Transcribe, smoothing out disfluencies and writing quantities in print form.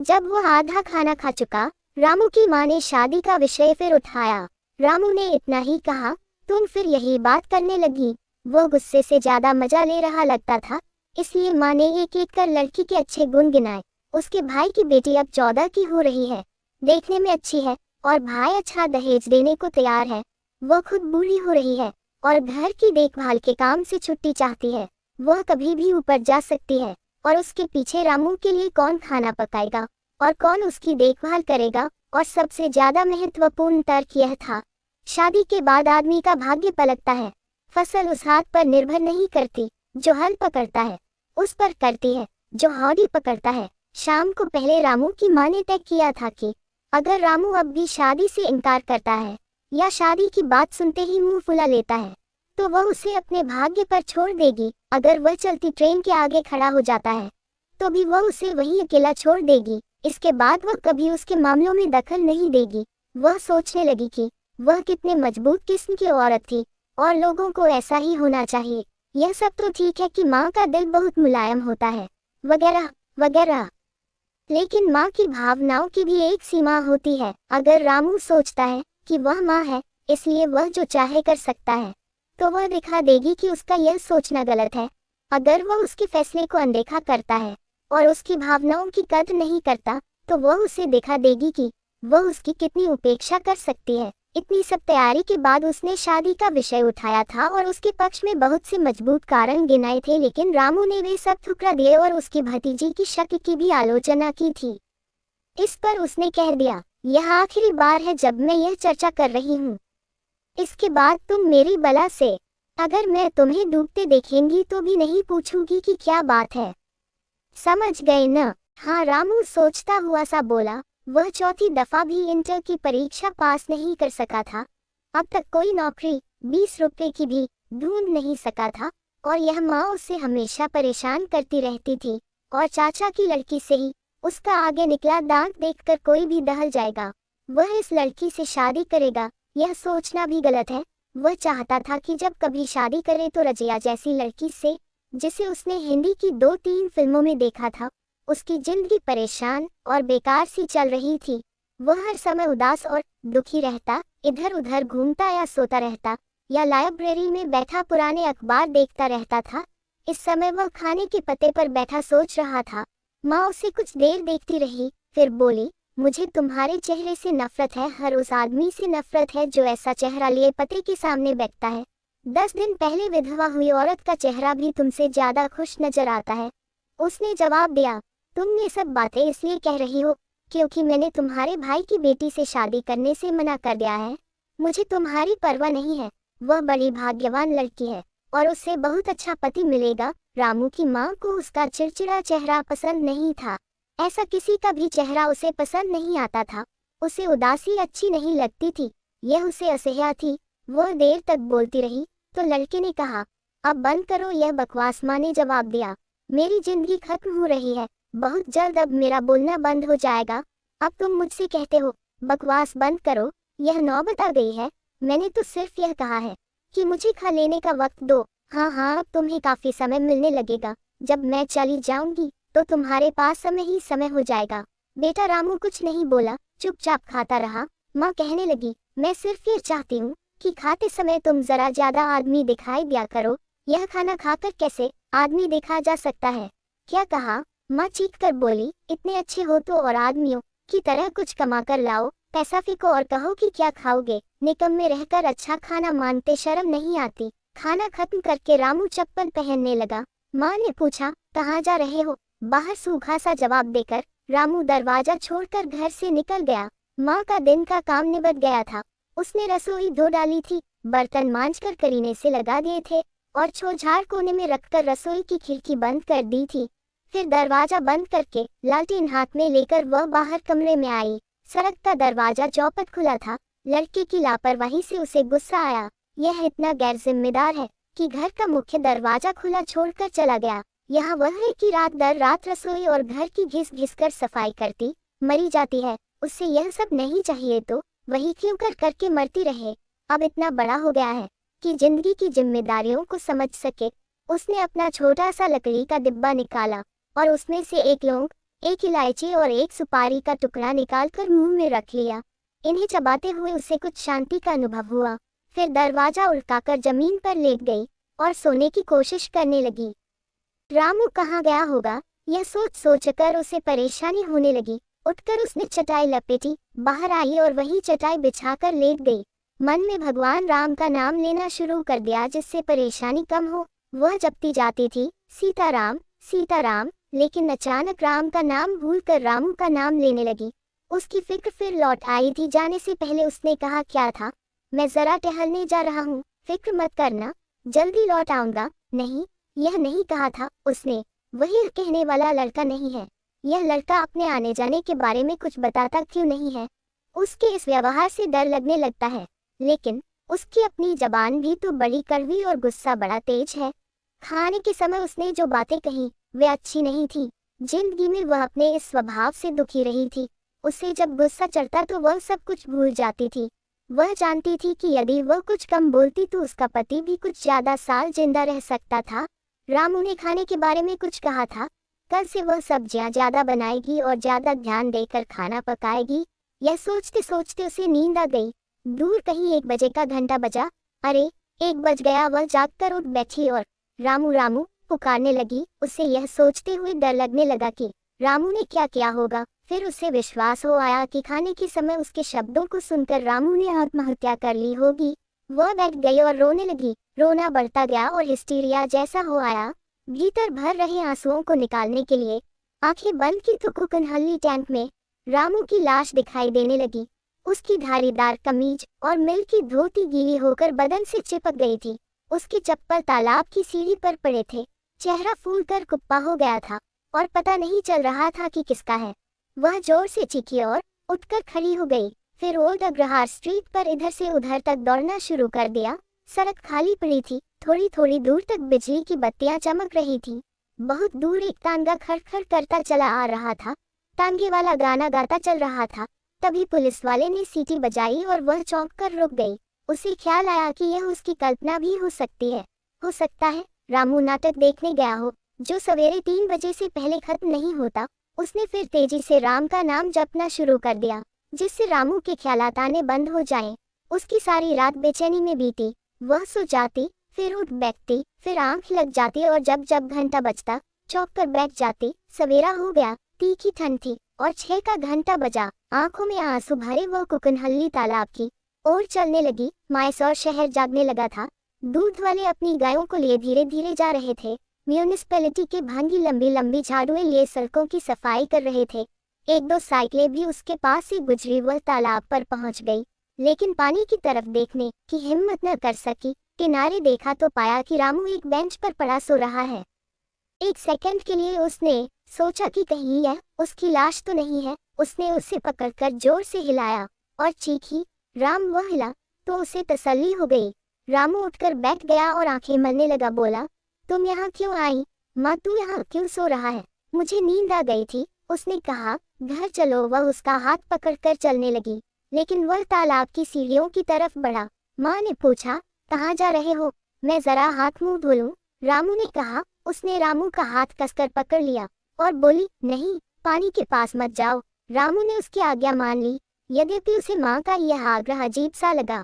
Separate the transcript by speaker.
Speaker 1: जब वो आधा खाना खा चुका, रामू की माँ ने शादी का विषय फिर उठाया। रामू ने इतना ही कहा, तुम फिर यही बात करने लगी। वो गुस्से से ज्यादा मजा ले रहा लगता था, इसलिए माँ ने एक एक कर लड़की के अच्छे गुण गिनाए। उसके भाई की बेटी अब 14 की हो रही है, देखने में अच्छी है और भाई अच्छा दहेज देने को तैयार है। वो खुद बूढ़ी हो रही है और घर की देखभाल के काम से छुट्टी चाहती है। वह कभी भी ऊपर जा सकती है और उसके पीछे रामू के लिए कौन खाना पकाएगा और कौन उसकी देखभाल करेगा। और सबसे ज्यादा महत्वपूर्ण तर्क यह था, शादी के बाद आदमी का भाग्य पलटता है। फसल उस हाथ पर निर्भर नहीं करती जो हल पकड़ता है, उस पर करती है जो हौदी पकड़ता है। शाम को पहले रामू की माँ ने तय किया था कि अगर रामू अब भी शादी से इनकार करता है या शादी की बात सुनते ही मुंह फुला लेता है, तो वह उसे अपने भाग्य पर छोड़ देगी। अगर वह चलती ट्रेन के आगे खड़ा हो जाता है, तो भी वह उसे वहीं अकेला छोड़ देगी। इसके बाद वह कभी उसके मामलों में दखल नहीं देगी। वह सोचने लगी कि वह कितने मजबूत किस्म की औरत थी और लोगों को ऐसा ही होना चाहिए। यह सब तो ठीक है कि माँ का दिल बहुत मुलायम होता है, वगैरह वगैरह, लेकिन माँ की भावनाओं की भी एक सीमा होती है। अगर रामू सोचता है कि वह माँ है इसलिए वह जो चाहे कर सकता है, तो वह दिखा देगी कि उसका यह सोचना गलत है। अगर वह उसके फैसले को अनदेखा करता है और उसकी भावनाओं की कद्र नहीं करता, तो वह उसे दिखा देगी कि वह उसकी कितनी उपेक्षा कर सकती है। इतनी सब तैयारी के बाद उसने शादी का विषय उठाया था और उसके पक्ष में बहुत से मजबूत कारण गिनाए थे, लेकिन रामू ने वे सब ठुकरा दिए और उसकी भतीजी की शक की भी आलोचना की थी। इस पर उसने कह दिया, यह आखिरी बार है जब मैं यह चर्चा कर रही हूँ। इसके बाद तुम मेरी बला से, अगर मैं तुम्हें डूबते देखेंगी तो भी नहीं पूछूंगी कि क्या बात है। समझ गए न? हाँ, रामू सोचता हुआ सा बोला। वह चौथी दफा भी इंटर की परीक्षा पास नहीं कर सका था। अब तक कोई नौकरी 20 रुपए की भी ढूंढ नहीं सका था और यह माँ उससे हमेशा परेशान करती रहती थी। और चाचा की लड़की से ही उसका आगे निकला दांत देखकर कोई भी दहल जाएगा। वह इस लड़की से शादी करेगा, यह सोचना भी गलत है। वह चाहता था कि जब कभी शादी करे तो रजिया जैसी लड़की से, जिसे उसने हिंदी की 2-3 फिल्मों में देखा था। उसकी जिंदगी परेशान और बेकार सी चल रही थी। वह हर समय उदास और दुखी रहता, इधर उधर घूमता या सोता रहता या लाइब्रेरी में बैठा पुराने अखबार देखता रहता था। इस समय वह खाने के पत्ते पर बैठा सोच रहा था। माँ उसे कुछ देर देखती रही, फिर बोली, मुझे तुम्हारे चेहरे से नफरत है, हर उस आदमी से नफरत है जो ऐसा चेहरा लिए पति के सामने बैठता है। 10 दिन पहले विधवा हुई औरत का चेहरा भी तुमसे ज्यादा खुश नजर आता है। उसने जवाब दिया, तुम ये सब बातें इसलिए कह रही हो क्योंकि मैंने तुम्हारे भाई की बेटी से शादी करने से मना कर दिया है। मुझे तुम्हारी परवाह नहीं है। वह बड़ी भाग्यवान लड़की है और उससे बहुत अच्छा पति मिलेगा। रामू की माँ को उसका चिड़चिड़ा चेहरा पसंद नहीं था। ऐसा किसी का भी चेहरा उसे पसंद नहीं आता था। उसे उदासी अच्छी नहीं लगती थी, यह उसे असह्य थी। वह देर तक बोलती रही तो लड़के ने कहा, अब बंद करो यह बकवास। माँ ने जवाब दिया, मेरी जिंदगी खत्म हो रही है, बहुत जल्द अब मेरा बोलना बंद हो जाएगा। अब तुम मुझसे कहते हो बकवास बंद करो, यह नौबत आ गई है। मैंने तो सिर्फ यह कहा है कि मुझे खा लेने का वक्त दो। हाँ, अब तुम्हें काफी समय मिलने लगेगा। जब मैं चली जाऊंगी तो तुम्हारे पास समय ही समय हो जाएगा। बेटा रामू कुछ नहीं बोला, चुपचाप खाता रहा। माँ कहने लगी, मैं सिर्फ ये चाहती हूँ कि खाते समय तुम जरा ज्यादा आदमी दिखाई दिया करो। यह खाना खाकर कैसे आदमी देखा जा सकता है? क्या कहा? माँ चीख कर बोली, इतने अच्छे हो तो और आदमियों की तरह कुछ कमा कर लाओ, पैसा फेंको और कहो कि क्या खाओगे। निकम्मे रहकर अच्छा खाना मांगते शर्म नहीं आती। खाना खत्म करके रामू चप्पल पहनने लगा। माँ ने पूछा, कहाँ जा रहे हो? बाहर सूखा सा जवाब देकर रामू दरवाजा छोड़कर घर से निकल गया। माँ का दिन का काम निबट गया था। उसने रसोई धो डाली थी, बर्तन मांजकर करीने से लगा दिए थे और छोझाड़ कोने में रखकर रसोई की खिड़की बंद कर दी थी। फिर दरवाजा बंद करके लालटेन हाथ में लेकर वह बाहर कमरे में आई। सड़क का दरवाजा चौपट खुला था। लड़के की लापरवाही से उसे गुस्सा आया। यह इतना गैर जिम्मेदार है कि घर का मुख्य दरवाजा खुला छोड़कर चला गया। यहाँ वह है कि रात दर रात रसोई और घर की घिस घिस कर सफाई करती मरी जाती है। उससे यह सब नहीं चाहिए तो वही क्यों कर करके मरती रहे। अब इतना बड़ा हो गया है कि जिंदगी की जिम्मेदारियों को समझ सके। उसने अपना छोटा सा लकड़ी का डिब्बा निकाला और उसमें से एक लौंग, एक इलायची और एक सुपारी का टुकड़ा निकालकर मुंह में रख लिया। इन्हें चबाते हुए उसे कुछ शांति का अनुभव हुआ। फिर दरवाजा उल्टाकर जमीन पर लेट गई और सोने की कोशिश करने लगी। रामू कहाँ गया होगा, यह सोच सोचकर उसे परेशानी होने लगी। उठकर उसने चटाई लपेटी, बाहर आई और वही चटाई बिछाकर लेट गई। मन में भगवान राम का नाम लेना शुरू कर दिया जिससे परेशानी कम हो। वह जपती जाती थी, सीताराम सीताराम, लेकिन अचानक राम का नाम भूलकर रामू का नाम लेने लगी। उसकी फिक्र फिर लौट आई थी। जाने से पहले उसने कहा क्या था, मैं जरा टहलने जा रहा हूँ, फिक्र मत करना, जल्दी लौट आऊंगा। नहीं, यह नहीं कहा था उसने। वही कहने वाला लड़का नहीं है। यह लड़का अपने आने जाने के बारे में कुछ बताता क्यों नहीं है। उसके इस व्यवहार से डर लगने लगता है, लेकिन उसकी अपनी जबान भी तो बड़ी कड़वी और गुस्सा बड़ा तेज है। खाने के समय उसने जो बातें कही वे अच्छी नहीं थी। जिंदगी में वह अपने इस स्वभाव से दुखी रही थी। उसे जब गुस्सा चढ़ता तो वह सब कुछ भूल जाती थी। वह जानती थी कि यदि वह कुछ कम बोलती तो उसका पति भी कुछ ज्यादा साल जिंदा रह सकता था। रामू ने खाने के बारे में कुछ कहा था, कल से वह सब्जियां ज्यादा बनाएगी और ज्यादा ध्यान देकर खाना पकाएगी। यह सोचते सोचते उसे नींद आ गई। दूर कहीं 1 बजे का घंटा बजा। अरे 1 बज गया। वह जागकर उठ बैठी और रामू रामू पुकारने लगी। उसे यह सोचते हुए डर लगने लगा कि रामू ने क्या किया होगा। फिर उसे विश्वास हो आया कि खाने के समय उसके शब्दों को सुनकर रामू ने आत्महत्या कर ली होगी। वह बैठ गई और रोने लगी। रोना बढ़ता गया और हिस्टीरिया जैसा हो आया। भीतर भर रहे आंसुओं को निकालने के लिए आंखें बंद की तो कुकनहल्ली टैंक में रामू की लाश दिखाई देने लगी। उसकी धारीदार कमीज और मिल की धोती गीली होकर बदन से चिपक गई थी। उसके चप्पल तालाब की सीढ़ी पर पड़े थे। चेहरा फूलकर कुप्पा हो गया था और पता नहीं चल रहा था कि किसका है। वह जोर से चीखी और उठकर खड़ी हो गई। फिर ओल्ड अग्रहार स्ट्रीट पर इधर से उधर तक दौड़ना शुरू कर दिया। सड़क खाली पड़ी थी। थोड़ी थोड़ी दूर तक बिजली की बत्तियां चमक रही थी। बहुत दूर एक तांगा खड़खड़ करता चला आ रहा था। तांगे वाला गाना गाता चल रहा था। तभी पुलिस वाले ने सीटी बजाई और वह चौंक कर रुक गई। उसे ख्याल आया कि यह उसकी कल्पना भी हो सकती है। हो सकता है रामू नाटक देखने गया हो जो सवेरे 3 बजे से पहले खत्म नहीं होता। उसने फिर तेजी से राम का नाम जपना शुरू कर दिया, जिससे रामू के ख्यालात आने बंद हो जाएं। उसकी सारी रात बेचैनी में बीती। वह सो जाती, फिर उठ बैठती, फिर आंख लग जाती और जब जब घंटा बजता चौंक कर बैठ जाती। सवेरा हो गया, तीखी ठंड थी और 6 का घंटा बजा। आंखों में आंसू भरे वह कुकनहल्ली तालाब की ओर चलने लगी। मायसौर शहर जागने लगा था। दूध वाले अपनी गायों को लिए धीरे धीरे जा रहे थे। म्यूनिसिपैलिटी के भांगी लंबी लंबी झाड़ुएं लिए सड़कों की सफाई कर रहे थे। 1-2 साइकिलें भी उसके पास से गुजरी। वह तालाब पर पहुंच गई, लेकिन पानी की तरफ देखने की हिम्मत न कर सकी। किनारे देखा तो पाया कि रामू एक बेंच पर पड़ा सो रहा है। एक सेकंड के लिए उसने सोचा कि कहीं यह उसकी लाश तो नहीं है। उसने उसे पकड़कर जोर से हिलाया और चीखी, राम। वह हिला तो उसे तसल्ली हो गई। रामू उठकर बैठ गया और आंखें मलने लगा। बोला, तुम यहाँ क्यों आई? माँ, तू यहाँ क्यों सो रहा है? मुझे नींद आ गई थी, उसने कहा। घर चलो। वह उसका हाथ पकड़कर चलने लगी, लेकिन वह तालाब की सीढ़ियों की तरफ बढ़ा। माँ ने पूछा, कहाँ जा रहे हो? मैं जरा हाथ मुंह धो लूं, रामू ने कहा। उसने रामू का हाथ कसकर पकड़ लिया और बोली, नहीं, पानी के पास मत जाओ। रामू ने उसकी आज्ञा मान ली, यद्यपि उसे माँ का यह आग्रह अजीब सा लगा।